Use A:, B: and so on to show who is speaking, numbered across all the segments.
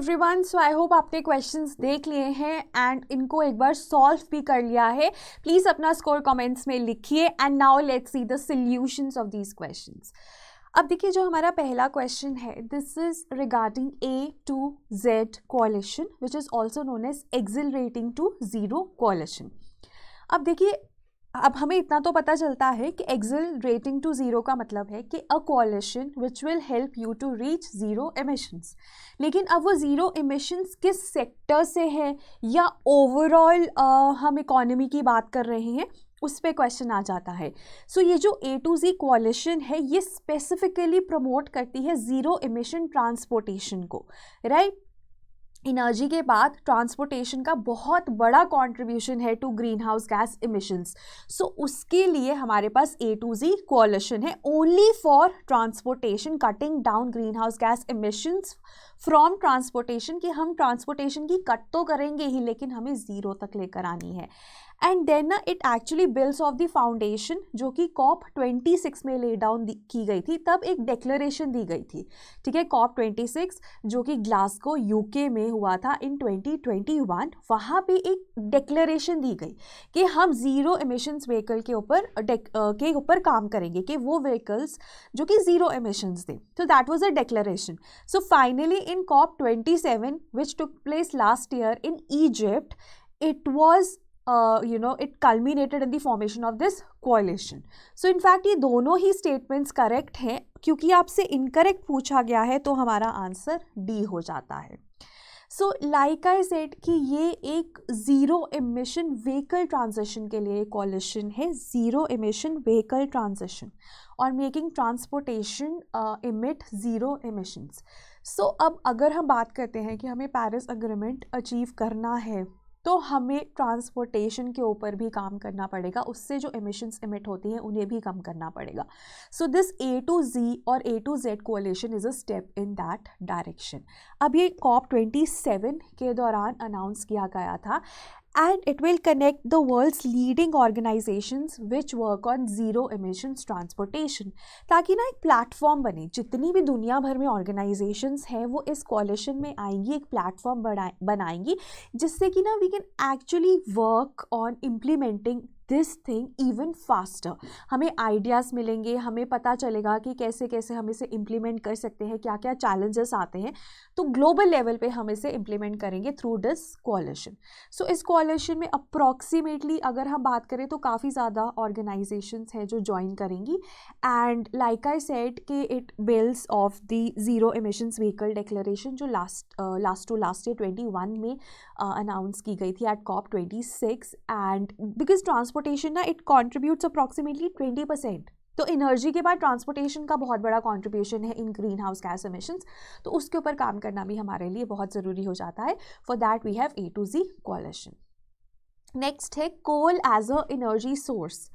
A: Everyone, so I hope आपने questions देख लिए हैं एंड इनको एक बार सॉल्व भी कर लिया है. प्लीज़ अपना स्कोर कमेंट्स में लिखिए and now let's see the solutions of these questions. अब देखिए, जो हमारा पहला क्वेश्चन है, this is regarding A to Z coalition which is also known as accelerating to zero coalition. अब देखिए, अब हमें इतना तो पता चलता है कि एक्सिलरेटिंग टू ज़ीरो का मतलब है कि a coalition which will help you to reach zero emissions. लेकिन अब वो ज़ीरो एमिशंस किस सेक्टर से है या ओवरऑल हम इकोनॉमी की बात कर रहे हैं, उस पर क्वेश्चन आ जाता है. सो ये जो A to Z कोaliशन है, ये स्पेसिफिकली प्रमोट करती है ज़ीरो एमिशन ट्रांसपोर्टेशन को, राइट. एनर्जी के बाद ट्रांसपोर्टेशन का बहुत बड़ा कंट्रीब्यूशन है to green house gas emissions. So उसके लिए हमारे पास A to Z कोaliशन है only for transportation, cutting down green house gas emissions from transportation. कि हम ट्रांसपोर्टेशन की कट तो करेंगे ही, लेकिन हमें ज़ीरो तक लेकर आनी है. एंड देन ना it actually builds off the foundation, जो कि COP26 में ले डाउन की गई थी. तब एक डिक्लेरेशन दी गई थी, ठीक है. COP26 जो कि ग्लासगो UK में हुआ था इन 2021. वहाँ पे एक डिक्लेरेशन दी गई कि हम ज़ीरो एमिशंस व्हीकल के ऊपर काम करेंगे, कि वो व्हीकल्स जो कि ज़ीरो एमिशंस दें. तो that was a declaration. So finally in COP27 which took place last year in Egypt, it was it culminated in the formation of this coalition. So in fact ये दोनों ही statements correct हैं. क्योंकि आपसे incorrect पूछा गया है तो हमारा आंसर D हो जाता है. सो लाइक आई सेड कि ये एक ज़ीरो एमिशन व्हीकल ट्रांजिशन के लिए कोalition है, ज़ीरो एमिशन व्हीकल ट्रांजिशन और making transportation emit zero emissions. So अब अगर हम बात करते हैं कि हमें पेरिस एग्रीमेंट अचीव करना है, तो हमें ट्रांसपोर्टेशन के ऊपर भी काम करना पड़ेगा. उससे जो एमिशंस इमिट होती हैं उन्हें भी कम करना पड़ेगा. So this A to Z और A to Z coalition is a step in that direction. अब ये COP27 के दौरान अनाउंस किया गया था and it will connect the world's leading organizations which work on zero emissions transportation. ताकि ना एक प्लेटफॉर्म बने, जितनी भी दुनिया भर में ऑर्गेनाइजेशंस हैं वो इस कोalition में आएंगी, एक प्लेटफॉर्म बनाएंगी, जिससे कि ना we can actually work on implementing this thing even faster. हमें आइडियाज़ मिलेंगे, हमें पता चलेगा कि कैसे कैसे हम इसे इम्प्लीमेंट कर सकते हैं, क्या क्या चैलेंजेस आते हैं. तो ग्लोबल लेवल पे हम इसे इम्प्लीमेंट करेंगे थ्रू दिस कोalition. सो इस कोalition में अप्रॉक्सीमेटली अगर हम बात करें तो काफ़ी ज़्यादा ऑर्गेनाइजेशंस हैं जो ज्वाइन करेंगी. एंड लाइक आई सेड कि it builds off the zero emissions vehicle declaration, जो लास्ट ईयर 21 में अनाउंस की गई थी at COP26. And because transportation ना इट कॉन्ट्रीब्यूट्स अप्रॉक्सीमेटली 20%. तो एनर्जी के बाद ट्रांसपोर्टेशन का बहुत बड़ा कंट्रीब्यूशन है इन ग्रीन हाउस गैस एमिशंस. तो उसके ऊपर काम करना भी हमारे लिए बहुत ज़रूरी हो जाता है. For that we have A to Z coalition. Next है coal as a energy source.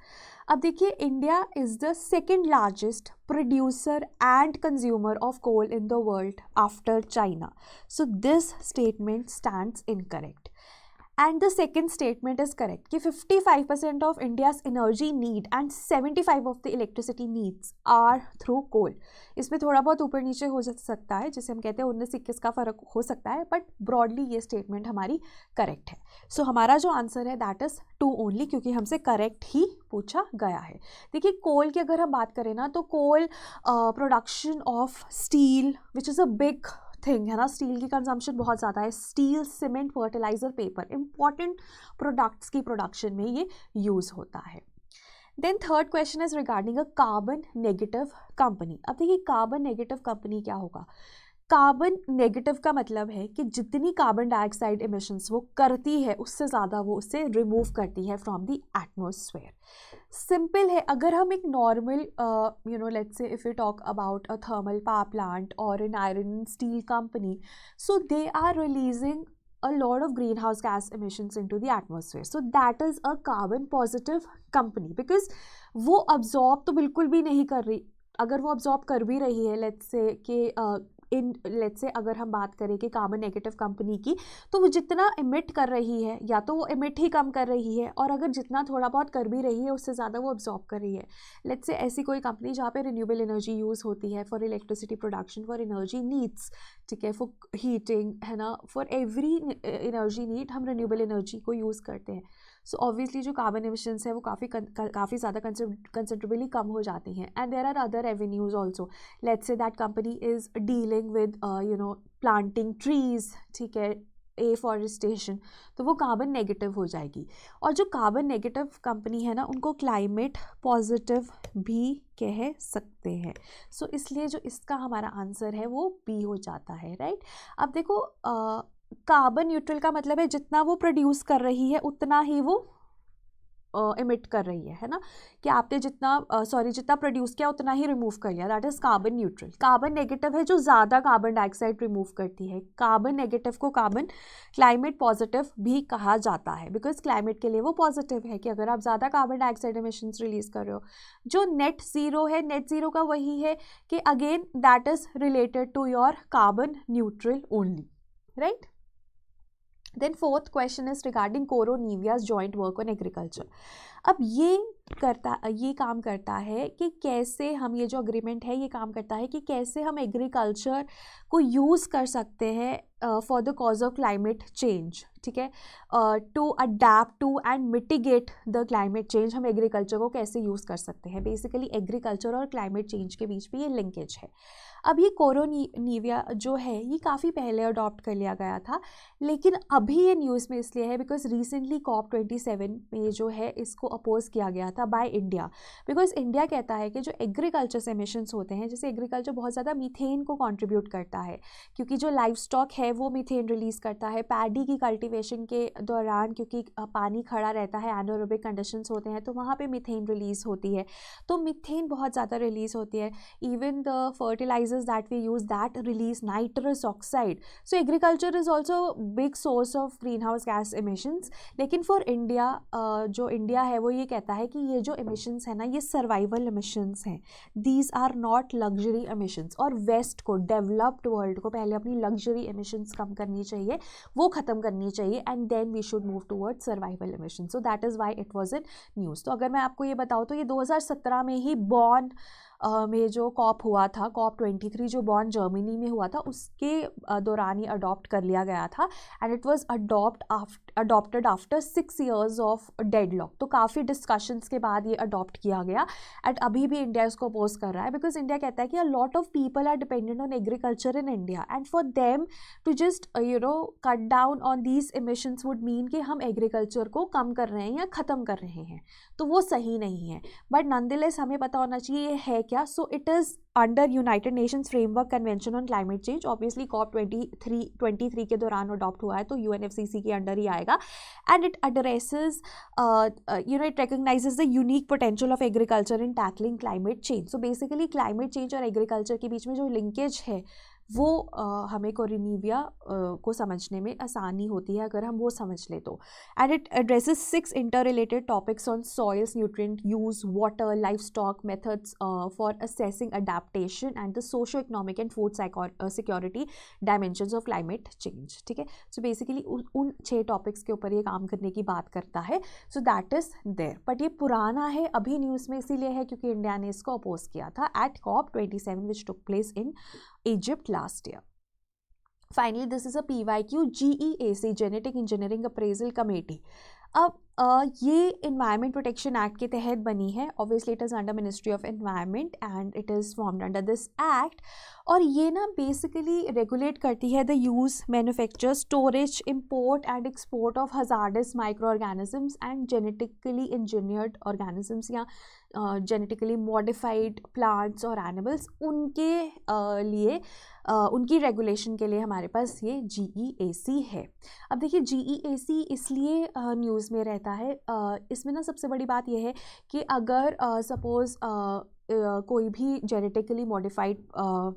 A: अब देखिए, India is the second largest producer and consumer of coal in the world after China. So this statement stands incorrect. And the second statement is correct कि 55% of India's energy need and 75% of the electricity needs are through coal. इसमें थोड़ा बहुत ऊपर नीचे हो सकता है, जिसे हम कहते हैं 19-21 का फ़र्क हो सकता है, बट ब्रॉडली ये स्टेटमेंट हमारी करेक्ट है. सो हमारा जो आंसर है दैट इज़ 2 ओनली, क्योंकि हमसे करेक्ट ही पूछा गया है. देखिए, कोल की अगर हम बात करें ना, तो coal production of steel which is a big thing है ना. स्टील की कंजम्पशन बहुत ज़्यादा है. Steel, cement, fertiliser, paper, important products की प्रोडक्शन में ये यूज़ होता है. Then third question is regarding a carbon negative company. अब देखिए, कार्बन नेगेटिव कंपनी क्या होगा. कार्बन नेगेटिव का मतलब है कि जितनी कार्बन डाइऑक्साइड एमिशंस वो करती है, उससे ज़्यादा वो उसे रिमूव करती है फ्रॉम द एटमॉस्फेयर. सिंपल है. अगर हम एक normal let's say if you talk about a thermal power plant और an iron steel company, so they are releasing a lot of greenhouse gas emissions into the atmosphere. So that is a carbon positive company because वो absorb तो बिल्कुल भी नहीं कर रही. अगर वो absorb कर भी रही है, लेट्स से कि इन लेट्स से अगर हम बात करें कि कार्बन नेगेटिव कंपनी की, तो वो जितना इमिट कर रही है या तो वो इमिट ही कम कर रही है, और अगर जितना थोड़ा बहुत कर भी रही है उससे ज़्यादा वो अब्जॉर्ब कर रही है। लेट्स से ऐसी कोई कंपनी जहाँ पे रिन्यूएबल एनर्जी यूज़ होती है for electricity production, for energy needs, ठीक है, फॉर हीटिंग, है ना, फॉर एवरी एनर्जी नीड हम रिन्यूएबल एनर्जी को यूज़ करते हैं। सो ऑब्वियसली जो कार्बन एमिशंस है वो काफ़ी ज़्यादा कंसिडरेबली कम हो जाती हैं। And there are other avenues also, let's say that company is dealing with planting trees, ठीक है, एफॉरेस्टेशन, तो वो कार्बन नेगेटिव हो जाएगी। और जो कार्बन नेगेटिव कंपनी है ना, उनको क्लाइमेट पॉजिटिव भी कह सकते हैं। सो इसलिए जो इसका हमारा आंसर है वो बी हो जाता है, राइट। अब देखो कार्बन न्यूट्रल का मतलब है जितना वो प्रोड्यूस कर रही है उतना ही वो इमिट कर रही है ना, कि आपने जितना प्रोड्यूस किया उतना ही रिमूव कर लिया, that is carbon neutral. Carbon negative है जो ज़्यादा कार्बन डाइऑक्साइड रिमूव करती है। कार्बन नेगेटिव को कार्बन क्लाइमेट पॉजिटिव भी कहा जाता है, बिकॉज क्लाइमेट के लिए वो पॉजिटिव है कि अगर आप ज़्यादा कार्बन डाइऑक्साइड एमिशंस रिलीज कर रहे हो। जो नेट ज़ीरो है, नेट ज़ीरो का वही है कि again that is related to your carbon neutral only, right. Then fourth question is regarding Coro Nevia's joint work on agriculture. अब ये काम करता है कि कैसे हम, ये जो अग्रीमेंट है ये काम करता है कि कैसे हम एग्रीकल्चर को यूज़ कर सकते हैं for the cause of climate change, ठीक है, to adapt to and mitigate the climate change. हम एग्रीकल्चर को कैसे यूज़ कर सकते हैं, बेसिकली एग्रीकल्चर और क्लाइमेट चेंज के बीच में ये लिंकेज है। अब ये कोरो नीविया जो है ये काफ़ी पहले अडॉप्ट कर लिया गया था, लेकिन अभी ये न्यूज़ में इसलिए है बिकॉज रिसेंटली COP27 में जो है इसको अपोज किया गया था बाय इंडिया। बिकॉज इंडिया कहता है कि जो एग्रीकल्चर से एमिशंस होते हैं, जैसे एग्रीकल्चर बहुत ज़्यादा मीथेन को कंट्रीब्यूट करता है, क्योंकि जो लाइव स्टॉक है वो मीथेन रिलीज़ करता है। पैडी की कल्टिवेशन के दौरान क्योंकि पानी खड़ा रहता है, एनारोबिक कंडीशंस होते हैं, तो वहाँ पे मीथेन रिलीज़ होती है, तो मीथेन बहुत ज़्यादा रिलीज़ होती है। Even the fertilisers that we use that release nitrous oxide. So agriculture is also big source of greenhouse gas emissions. लेकिन for India जो इंडिया है वो ये कहता है कि ये जो emissions है ना, ये survival emissions हैं, these are not luxury emissions। और वेस्ट को, डेवलप्ड वर्ल्ड को पहले अपनी luxury emissions कम करनी चाहिए, वो ख़त्म करनी चाहिए, and then we should move towards survival emissions. So that is why it was in news। तो अगर मैं आपको ये बताऊँ तो ये 2017 में ही बॉन में जो कॉप हुआ था, COP23 जो बॉन जर्मनी में हुआ था, उसके दौरान ही अडॉप्ट कर लिया गया था। And it was adopted after 6 years of deadlock. तो काफ़ी डिस्कशंस के बाद ये अडॉप्ट किया गया, एंड अभी भी इंडिया इसको अपोज कर रहा है, बिकॉज इंडिया कहता है कि a lot of people are dependent on agriculture in India, and for them to just cut down on these emissions would mean कि हम एग्रीकल्चर को कम कर रहे हैं या ख़त्म कर रहे हैं, तो वो सही नहीं है। बट नॉनदलेस हमें पता होना चाहिए ये है क्या। So it is under United Nations framework convention on climate change. Obviously COP23 के दौरान अडॉप्ट हुआ है, तो UNFCCC के अंडर ही आएगा। And it addresses it recognises the unique potential of agriculture in tackling climate change. So basically climate change और agriculture के बीच में जो लिंकेज है वो हमें कोरो नीविया को समझने में आसानी होती है अगर हम वो समझ लें तो। And it addresses 6 inter related topics on soils, nutrient use, water, life stock, methods for assessing adaptation and the socio economic and food security dimensions of climate change, ठीक है। सो बेसिकली उन 6 टॉपिक्स के ऊपर ये काम करने की बात करता है। So that is there, but ये पुराना है, अभी न्यूज़ में इसीलिए है क्योंकि इंडिया ने इसको अपोज किया था at COP27 which took place in Egypt last year. Finally, this is a PYQ GEAC Genetic Engineering Appraisal Committee. अब ये Environment Protection Act के तहत बनी है। Obviously it is under Ministry of Environment and it is formed under this act। और ये ना basically regulate करती है the use, manufacture, storage, import and export of hazardous micro organisms and genetically engineered organisms या genetically modified plants और animals, उनके लिए उनकी रेगुलेशन के लिए हमारे पास ये GEAC है। अब देखिए GEAC इसलिए न्यूज़ में रहता है, इसमें ना सबसे बड़ी बात यह है कि अगर सपोज़ कोई भी जेनेटिकली मॉडिफाइड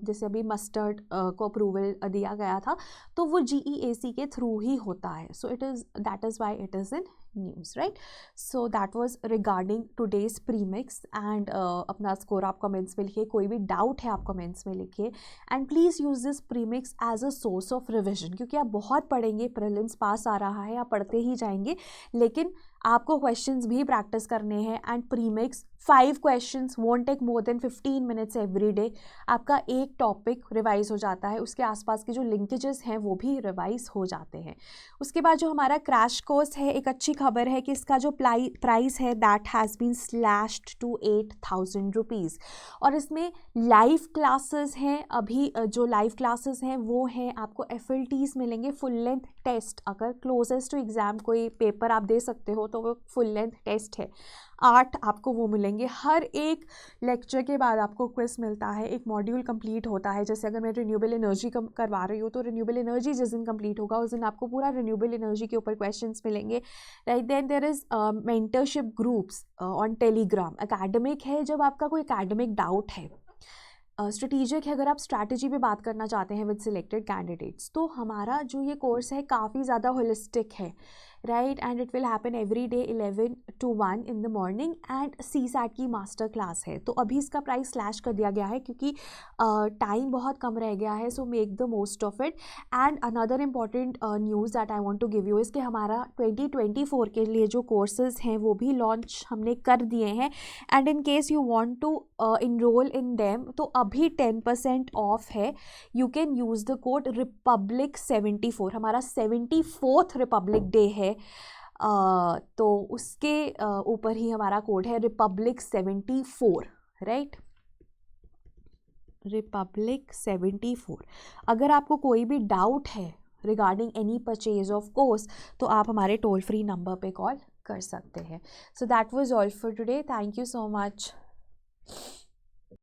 A: जैसे अभी मस्टर्ड को अप्रूवल दिया गया था, तो वो GEAC के थ्रू ही होता है. So that is why it is in news, right. So that was regarding today's premix. And अपना स्कोर आप कमेंट्स में लिखिए, कोई भी डाउट है आप कमेंट्स में लिखिए. And please use this premix as a source of revision, क्योंकि आप बहुत पढ़ेंगे, प्रीलिम्स पास आ रहा है, आप पढ़ते ही जाएंगे, लेकिन आपको क्वेश्चंस भी प्रैक्टिस करने हैं. And premix 5 questions won't take more than 15 minutes every day. आपका एक टॉपिक रिवाइज हो जाता है, उसके आसपास के जो लिंकेजेस हैं वो भी रिवाइज हो जाते हैं. उसके बाद जो हमारा क्रैश कोर्स है, एक अच्छी खबर है कि इसका जो प्राइस है that has been slashed to 8,000 rupees. और इसमें लाइव क्लासेस हैं. अभी जो लाइव क्लासेस हैं वो हैं, आपको FLTs मिलेंगे, फुल लेंथ टेस्ट. अगर क्लोजेस्ट टू एग्ज़ाम कोई पेपर आप दे सकते हो तो वो फुल लेंथ टेस्ट है. 8 आपको वो मिलेंगे. हर एक लेक्चर के बाद आपको क्विज मिलता है, एक मॉड्यूल कंप्लीट होता है. जैसे अगर मैं रिन्यूएबल एनर्जी करवा रही हूँ तो रिन्यूएबल एनर्जी जिस दिन कंप्लीट होगा उस दिन आपको पूरा रिन्यूएबल एनर्जी के ऊपर क्वेश्चंस मिलेंगे, right. Then there is mentorship groups on Telegram. Academic है जब आपका कोई एकेडमिक डाउट है. स्ट्रेटेजिक है अगर आप स्ट्रैटेजी पे बात करना चाहते हैं विद सिलेक्टेड कैंडिडेट्स. तो हमारा जो ये कोर्स है काफ़ी ज़्यादा होलिस्टिक है, right. And it will happen every day 11 to 1 in the morning. And CSAT की मास्टर क्लास है. तो अभी इसका प्राइस स्लैश कर दिया गया है क्योंकि टाइम बहुत कम रह गया है. So make the most of it. And another important news that I want to give you is कि हमारा 2024 के लिए जो कोर्सेज हैं वो भी लॉन्च हमने कर दिए हैं. And in case you want to enrol in them तो अभी 10% ऑफ है. You can use the code republic 74. हमारा 74th रिपब्लिक डे है, तो उसके ऊपर ही हमारा कोड है रिपब्लिक 74, राइट. रिपब्लिक 74. अगर आपको कोई भी डाउट है regarding any purchase of course तो आप हमारे टोल फ्री नंबर पे कॉल कर सकते हैं. So that was all for today. Thank you so much.